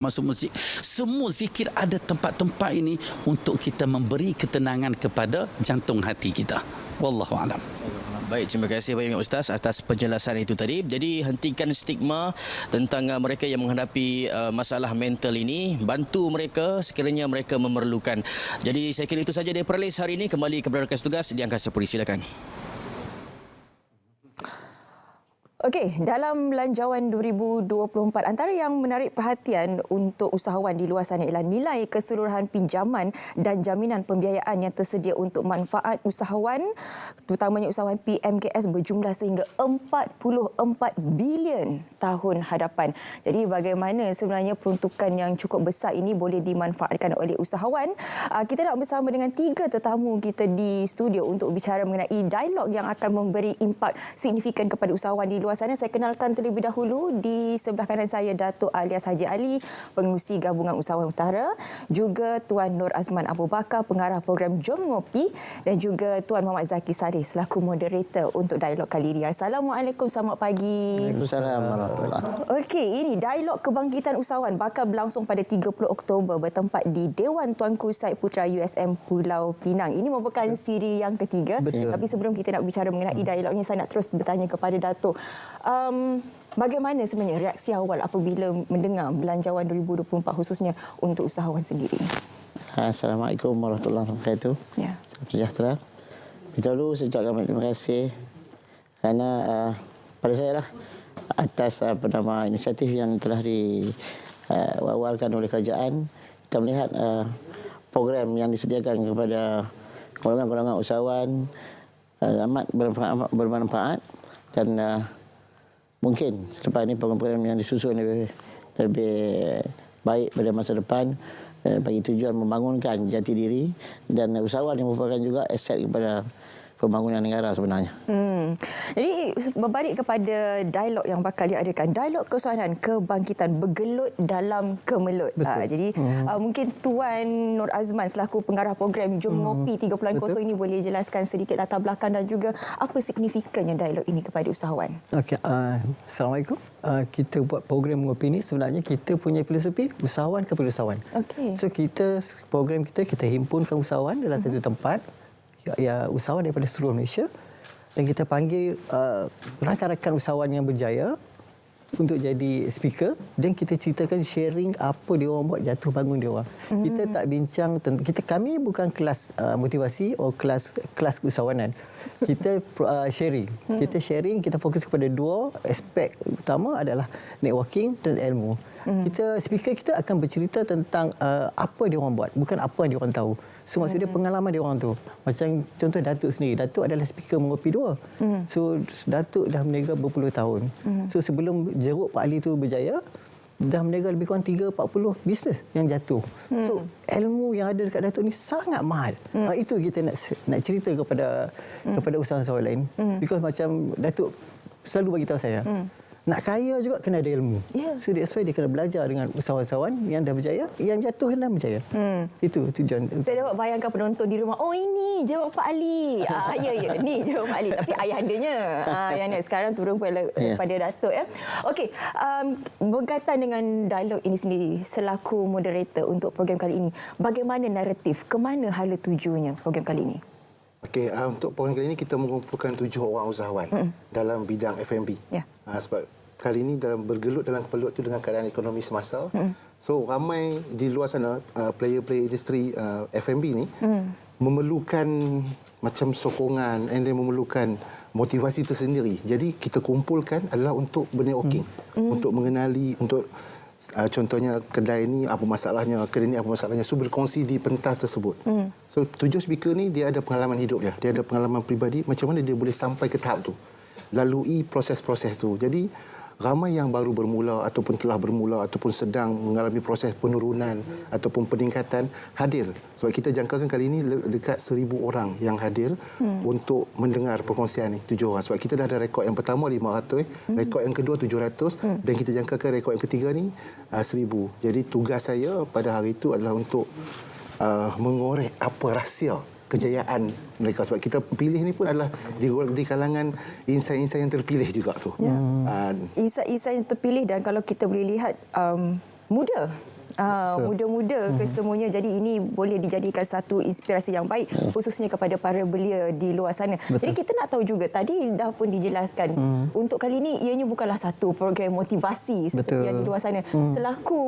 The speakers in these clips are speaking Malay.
masuk masjid. Semua zikir ada tempat-tempat ini untuk kita memberi ketenangan kepada jantung hati kita. Wallahu a'lam. Baik, terima kasih banyak Ustaz atas penjelasan itu tadi. Jadi hentikan stigma tentang mereka yang menghadapi masalah mental ini, bantu mereka sekiranya mereka memerlukan. Jadi saya kira itu saja dari Perlis hari ini. Kembali ke berangkas tugas di Angkasa Puri, silakan. Okey, dalam Belanjawan 2024, antara yang menarik perhatian untuk usahawan di luar sana ialah nilai keseluruhan pinjaman dan jaminan pembiayaan yang tersedia untuk manfaat usahawan, terutamanya usahawan PMKS berjumlah sehingga 44 bilion tahun hadapan. Jadi bagaimana sebenarnya peruntukan yang cukup besar ini boleh dimanfaatkan oleh usahawan? Kita nak bersama dengan 3 tetamu kita di studio untuk bicara mengenai dialog yang akan memberi impak signifikan kepada usahawan di luar sana. Saya kenalkan terlebih dahulu, di sebelah kanan saya Datuk Alias Haji Ali, Pengerusi Gabungan Usahawan Utara, juga Tuan Nur Azman Abu Bakar, Pengarah Program Jom Ngopi, dan juga Tuan Muhammad Zaki Sari selaku moderator untuk dialog kali ini. Assalamualaikum, selamat pagi. Waalaikumsalam warahmatullahi. Okey, ini dialog kebangkitan usahawan bakal berlangsung pada 30 Oktober bertempat di Dewan Tuanku Said Putra USM Pulau Pinang. Ini merupakan siri yang ketiga. Betul. Tapi sebelum kita nak bicara mengenai dialognya, saya nak terus bertanya kepada Datuk. Bagaimana sebenarnya reaksi awal apabila mendengar Belanjawan 2024 khususnya untuk usahawan sendiri? Assalamualaikum warahmatullahi wabarakatuh. Ya. Salam sejahtera. Dahulu saya ucapkan banyak terima kasih kerana pada saya lah atas inisiatif yang telah diwawalkan oleh kerajaan. Kita melihat program yang disediakan kepada golongan-golongan usahawan amat bermanfaat dan mungkin selepas ini program-program yang disusun lebih baik pada masa depan bagi tujuan membangunkan jati diri, dan usahawan yang merupakan juga aset kepada pembangunan negara sebenarnya. Jadi berbalik kepada dialog yang bakal diadakan, dialog keusahawan kebangkitan bergelut dalam kemelut. Jadi mungkin Tuan Nur Azman selaku pengarah program Jom Ngopi 3.0 ini boleh jelaskan sedikit latar belakang dan juga apa signifikannya dialog ini kepada usahawan. Okey, Assalamualaikum. Kita buat program Ngopi ini sebenarnya kita punya filosofi usahawan kepada usahawan. Okey. So program kita himpunkan usahawan dalam satu tempat, ya usahawan daripada seluruh Malaysia, dan kita panggil rakan-rakan usahawan yang berjaya untuk jadi speaker, dan kita ceritakan sharing apa dia orang buat jatuh bangun dia orang. Kita tak bincang kami bukan kelas motivasi atau kelas usahawanan. Kita sharing. Kita sharing, kita fokus kepada 2 aspek utama adalah networking dan ilmu. Speaker kita akan bercerita tentang apa dia orang buat, bukan apa yang dia orang tahu. So maksudnya pengalaman dia orang tu. Macam contoh Datuk sendiri. Datuk adalah speaker Mengopi 2. So Datuk dah berniaga berpuluh tahun. So sebelum jeruk Pak Ali tu berjaya, dah berniaga lebih kurang 30-40 bisnes yang jatuh. So ilmu yang ada dekat Datuk ni sangat mahal. Itu kita nak cerita kepada usahawan lain. Because macam Datuk selalu bagi tahu saya, nak kaya juga kena ada ilmu. Yeah. So that's why dia kena belajar dengan usahawan-usahawan yang dah berjaya, yang jatuh dan berjaya. Itu tujuan. Saya dapat bayangkan penonton di rumah, oh ini jawab Pak Ali. Ya, ni jawab Pak Ali. Tapi ayahandanya yang sekarang turun pada Datuk. Ya. Okey, berkaitan dengan dialog ini sendiri, selaku moderator untuk program kali ini, bagaimana naratif, ke mana hala tujunya program kali ini? Okey, untuk program kali ini kita mengumpulkan 7 orang usahawan dalam bidang F&B. Ya. Sebab kali ini bergelut dalam kemelut tu dengan keadaan ekonomi semasa. So ramai di luar sana player-player industri F&B ni memerlukan macam sokongan and then memerlukan motivasi tersendiri. Jadi kita kumpulkan adalah untuk bernetworking, untuk mengenali, untuk contohnya kedai ni apa masalahnya, kedai ni apa masalahnya, so berkongsi di pentas tersebut. So 7 speaker ni dia ada pengalaman hidup dia ada pengalaman peribadi, macam mana dia boleh sampai ke tahap tu, lalui proses-proses tu. Jadi ramai yang baru bermula ataupun telah bermula ataupun sedang mengalami proses penurunan ataupun peningkatan hadir. Sebab kita jangkakan kali ini dekat 1,000 orang yang hadir untuk mendengar perkongsian ni, 7 orang. Sebab kita dah ada rekod yang pertama 500, rekod yang kedua 700 dan kita jangkakan rekod yang ketiga ni 1,000. Jadi tugas saya pada hari itu adalah untuk mengorek apa rahsia kejayaan mereka, sebab kita pilih ni pun adalah di kalangan insan-insan yang terpilih juga tu. Insan-insan yang terpilih, dan kalau kita boleh lihat muda. Muda-muda kesemuanya. Jadi ini boleh dijadikan satu inspirasi yang baik khususnya kepada para belia di luar sana. Jadi kita nak tahu juga, tadi dah pun dijelaskan, untuk kali ini ianya bukanlah satu program motivasi seperti yang di luar sana. Selaku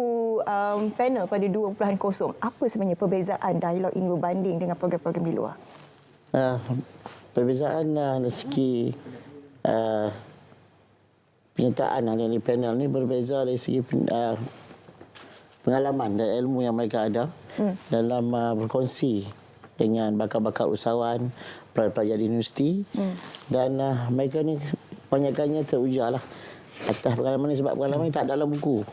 panel pada 2.0, apa sebenarnya perbezaan dialog ini berbanding dengan program-program di luar? Perbezaan dari segi penyertaan dari panel ni berbeza dari segi pengalaman dan ilmu yang mereka ada dalam berkongsi dengan bakal-bakal usahawan, pelajar di universiti, dan mereka ni kebanyakannya teruja lah atas pengalaman ni, sebab pengalaman ni tak dalam buku,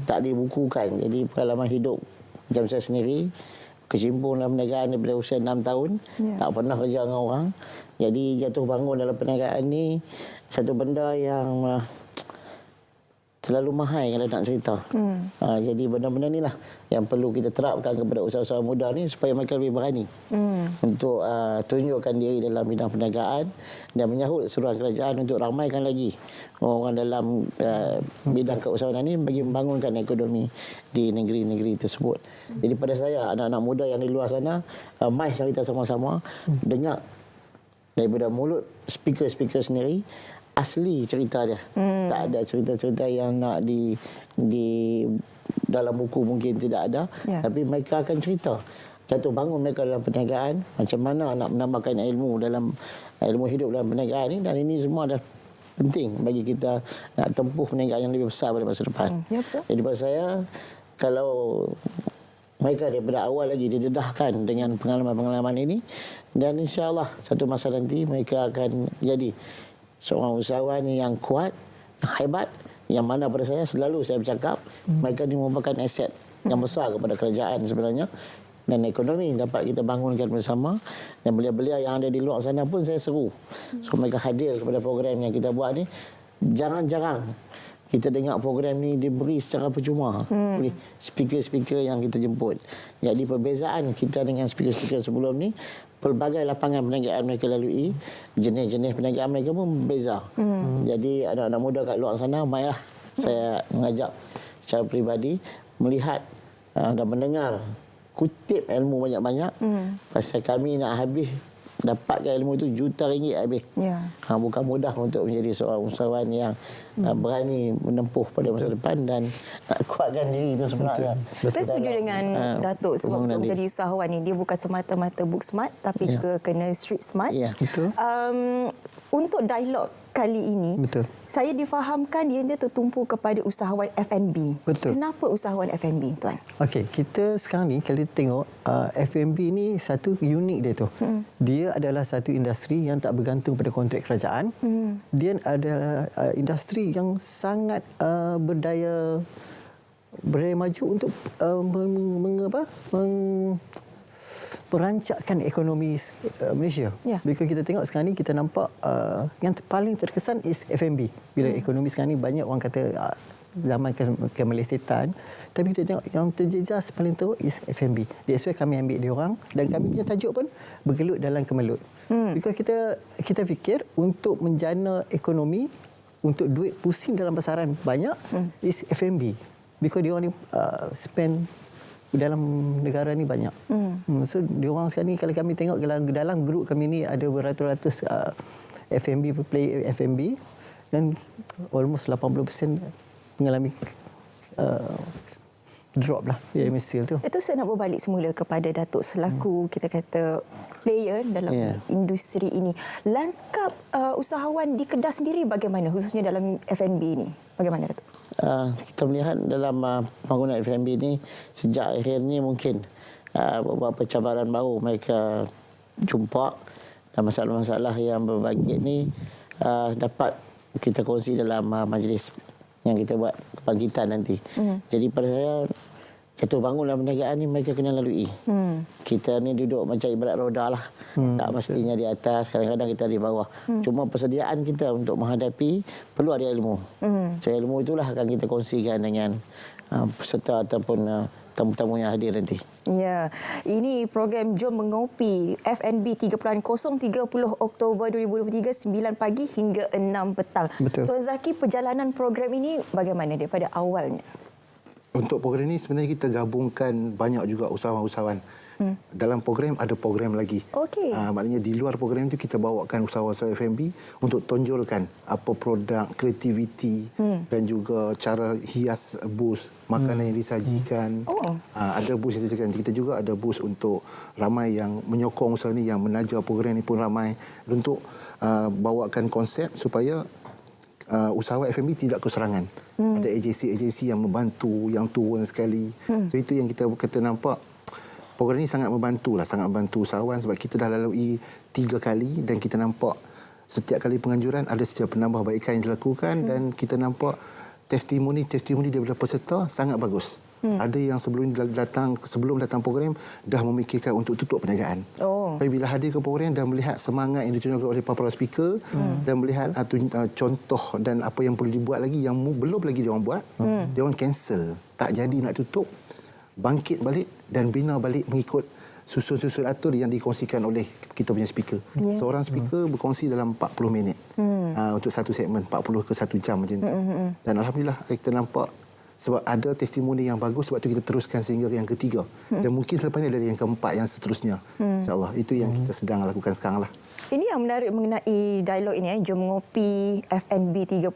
tak dibukukan. Jadi pengalaman hidup macam saya sendiri, kecimpung dalam perniagaan daripada usia 6 tahun, tak pernah kerja dengan orang. Jadi jatuh bangun dalam perniagaan ni satu benda yang terlalu mahal kalau nak cerita. Jadi benda-benda ni lah yang perlu kita terapkan kepada usahawan muda ni supaya mereka lebih berani untuk tunjukkan diri dalam bidang perniagaan dan menyahut seruan kerajaan untuk ramaikan lagi orang dalam bidang keusahawanan ni bagi membangunkan ekonomi di negeri-negeri tersebut. Jadi pada saya, anak-anak muda yang di luar sana, mai kita sama-sama dengar daripada mulut speaker-speaker sendiri asli cerita dia. Tak ada cerita-cerita yang nak di dalam buku, mungkin tidak ada, tapi mereka akan cerita jatuh bangun mereka dalam perniagaan, macam mana nak menambahkan ilmu hidup dalam perniagaan ni, dan ini semua adalah penting bagi kita nak tempuh perniagaan yang lebih besar pada masa depan. Jadi pada saya, kalau mereka daripada awal lagi didedahkan dengan pengalaman-pengalaman ini, dan insya-Allah satu masa nanti mereka akan jadi seorang usahawan yang kuat, yang hebat, yang mana pada saya selalu saya bercakap, mereka ini merupakan aset yang besar kepada kerajaan sebenarnya, dan ekonomi dapat kita bangunkan bersama. Dan belia-belia yang ada di luar sana pun saya seru, so mereka hadir kepada program yang kita buat ni. Jarang-jarang kita dengar program ni diberi secara percuma oleh speaker-speaker yang kita jemput. Jadi perbezaan kita dengan speaker-speaker sebelum ni, pelbagai lapangan perniagaan mereka lalui, jenis-jenis perniagaan mereka pun berbeza. Jadi anak-anak muda kat luar sana, mailah saya mengajak secara peribadi melihat dan mendengar, kutip ilmu banyak-banyak. Pasal kami nak habis dapatkan ilmu itu juta ringgit habis. Bukan mudah untuk menjadi seorang usahawan yang berani menempuh pada masa depan dan nak kuatkan diri itu sebenarnya. Saya setuju dengan Datuk, sebab untuk menjadi usahawan ni dia bukan semata-mata book smart, tapi juga kena street smart. Untuk dialog kali ini, saya difahamkan dia tertumpu kepada usahawan F&B. Kenapa usahawan F&B, Tuan? Okey, kita sekarang ni kalau tengok F&B ni satu unik dia tu. Dia adalah satu industri yang tak bergantung pada kontrak kerajaan. Dia adalah industri yang sangat berdaya maju untuk merancakkan ekonomi Malaysia. Bila kita tengok sekarang ni, kita nampak yang paling terkesan is F&B. Bila ekonomi sekarang ni banyak orang kata zaman kemelesetan, tapi kita tengok yang terjejas paling teruk is F&B. That's why kami ambil dia orang, dan kami punya tajuk pun bergelut dalam kemelut. Because kita fikir untuk menjana ekonomi, untuk duit pusing dalam pasaran banyak is F&B. Because dia orang ni spend dalam negara ni banyak. So diorang sekarang ni, kalau kami tengok dalam grup kami ni ada beratus-ratus F&B player F&B, dan almost 80% mengalami drop lah di MSCL tu. Itu saya nak berbalik semula kepada Datuk selaku kita kata player dalam industri ini. Lanskap usahawan di Kedah sendiri bagaimana, khususnya dalam F&B ini? Bagaimana, Datuk? Kita melihat dalam pembangunan F&B ni, sejak akhir ni mungkin beberapa cabaran baru mereka jumpa, dan masalah-masalah yang berbangkit ni dapat kita kongsi dalam majlis yang kita buat kebangkitan nanti. Jadi pada saya, jatuh bangun dalam perniagaan ni mereka kena lalui. Kita ni duduk macam ibarat roda lah. Tak mestinya di atas, kadang-kadang kita di bawah. Cuma persediaan kita untuk menghadapi perlu ada ilmu. So ilmu itulah akan kita kongsikan dengan peserta ataupun tamu-tamu yang hadir nanti. Ya, ini program Jom Mengopi F&B 3.0, 30 Oktober 2023, 9 pagi hingga 6 petang. Tuan Zaki, perjalanan program ini bagaimana daripada awalnya? Untuk program ini sebenarnya kita gabungkan banyak juga usahawan-usahawan. Dalam program ada program lagi. Okey. Maknanya di luar program itu kita bawakan usahawan-usahawan F&B untuk tonjolkan apa produk, kreativiti dan juga cara hias bus, makanan yang disajikan. Ada bus yang disajikan. Kita juga ada bus untuk ramai yang menyokong usaha ni, yang menaja program ini pun ramai untuk bawakan konsep supaya usahawan F&B tidak keserangan. Ada agensi-agensi yang membantu, yang turun sekali. So itu yang kita nampak. Program ini sangat membantu usahawan sebab kita dah lalui 3 kali dan kita nampak setiap kali penganjuran ada saja penambahbaikan yang dilakukan dan kita nampak testimoni daripada peserta sangat bagus. Ada yang sebelum datang program dah memikirkan untuk tutup perniagaan. Tapi bila hadir ke program dah melihat semangat yang ditunjukkan oleh para speaker dan melihat contoh dan apa yang perlu dibuat lagi yang belum lagi dia orang buat, dia orang cancel, tak jadi nak tutup, bangkit balik dan bina balik mengikut susun-susun atur yang dikongsikan oleh kita punya speaker. Seorang speaker berkongsi dalam 40 minit untuk satu segmen, 40 ke 1 jam macam tu. Dan alhamdulillah kita nampak sebab ada testimoni yang bagus, sebab tu kita teruskan sehingga yang ketiga. Dan mungkin selepas ini ada yang keempat, yang seterusnya. InsyaAllah. Itu yang kita sedang lakukan sekarang lah. Ini yang menarik mengenai dialog ini, Jom Mengopi FNB 30+.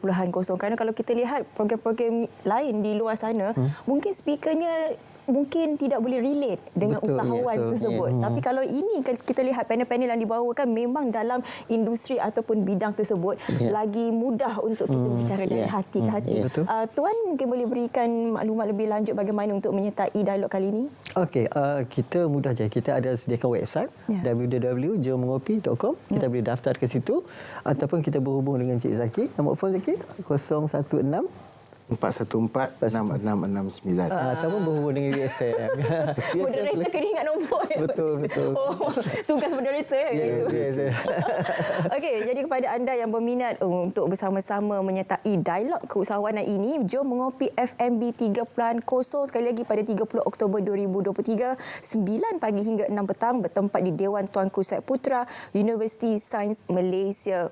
Kerana kalau kita lihat program-program lain di luar sana, mungkin speakernya mungkin tidak boleh relate dengan usahawan tersebut. Tapi kalau ini kita lihat panel-panel yang dibawakan memang dalam industri ataupun bidang tersebut, lagi mudah untuk kita berbicara dari hati ke hati. Tuan mungkin boleh berikan maklumat lebih lanjut bagaimana untuk menyertai dialog kali ini? Okey, kita mudah je. Kita ada sediakan website www.jommengopi.com. Kita boleh daftar ke situ ataupun kita berhubung dengan Cik Zaki. Nombor telefon Zaki 016 414-6669. Ataupun berhubung dengan USM. Moderator kena ingat nombor. Betul. Tugas moderator. Okey, jadi kepada anda yang berminat untuk bersama-sama menyertai dialog keusahawanan ini, Jom Mengopi FNB 30+. Sekali lagi pada 30 Oktober 2023, 9 pagi hingga 6 petang, bertempat di Dewan Tuanku Syed Putra, Universiti Sains Malaysia.